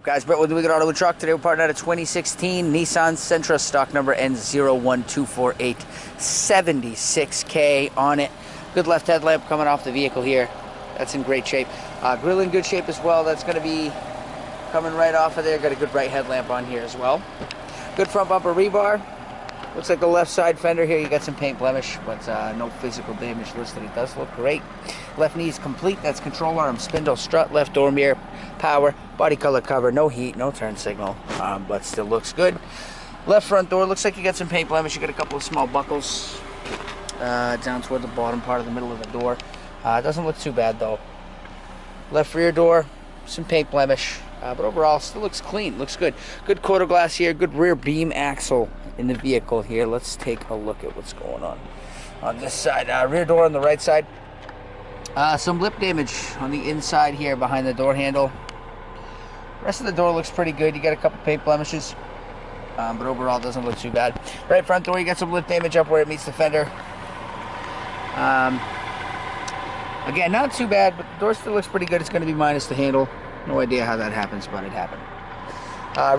Guys, Brett with Wicked Auto and Truck. Today we're partnering out a 2016 Nissan Sentra, stock number N01248, 76K on it. Good left headlamp coming off the vehicle here. That's in great shape. Grill in good shape as well. That's going to be coming right off of there. Got a good right headlamp on here as well. Good front bumper rebar. Looks like the left side fender here, you got some paint blemish, but no physical damage listed. It does look great. Left knee is complete. That's control arm, spindle, strut, left door mirror, power, body color cover, no heat, no turn signal, but still looks good. Left front door, looks like you got some paint blemish. You got a couple of small buckles down toward the bottom part of the middle of the door. It doesn't look too bad though. Left rear door, some paint blemish, but overall still looks clean, looks good. Good quarter glass here, good rear beam axle in the vehicle here. Let's take a look at what's going on this side. Rear door on the right side. Some lip damage on the inside here behind the door handle. Rest of the door looks pretty good. You got a couple paint blemishes, but overall doesn't look too bad. Right front door, you got some lip damage up where it meets the fender. Again, not too bad, but the door still looks pretty good. It's going to be minus the handle. No idea how that happens, but it happened.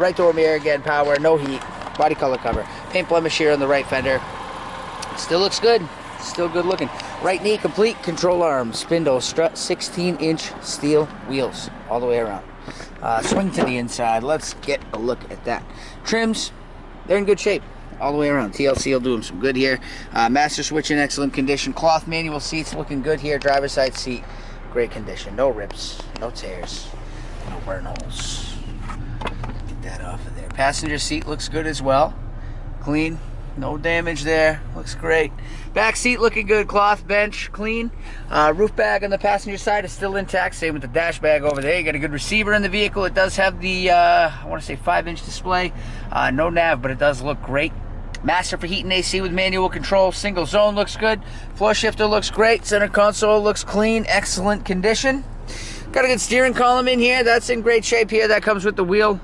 Right door mirror, again, power, no heat, body color cover. Paint blemish here on the right fender. Still looks good. Still good looking. Right knee complete, control arm, spindle, strut, 16-inch steel wheels all the way around. Swing to the inside. Let's get a look at that. Trims, they're in good shape all the way around. TLC will do them some good here. Master switch in excellent condition. Cloth manual seats looking good here. Driver's side seat, great condition. No rips, no tears, no burn holes. Get that off of there. Passenger seat looks good as well. Clean. No damage there. Looks great. Back seat looking good. Cloth bench clean. Roof bag on the passenger side is still intact. Same with the dash bag over there. You got a good receiver in the vehicle. It does have the I want to say 5-inch display. No nav, but it does look great. Master for heat and AC with manual control. Single zone looks good. Floor shifter looks great. Center console looks clean. Excellent condition. Got a good steering column in here. That's in great shape here. That comes with the wheel.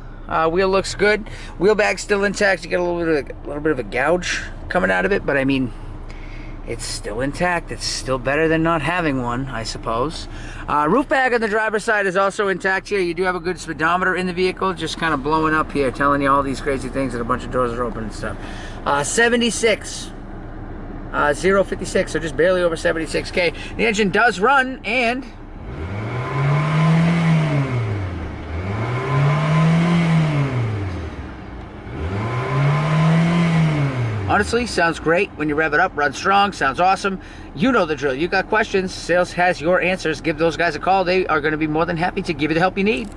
Wheel looks good. Wheel bag's still intact. You get a little bit of a gouge coming out of it, but I mean, it's still intact. It's still better than not having one, I suppose. Roof bag on the driver's side is also intact here. You do have a good speedometer in the vehicle, just kind of blowing up here, telling you all these crazy things that a bunch of doors are open and stuff. 76. 056, so just barely over 76K. The engine does run, and honestly, sounds great. When you rev it up, runs strong, sounds awesome. You know the drill. You got questions, sales has your answers. Give those guys a call. They are going to be more than happy to give you the help you need.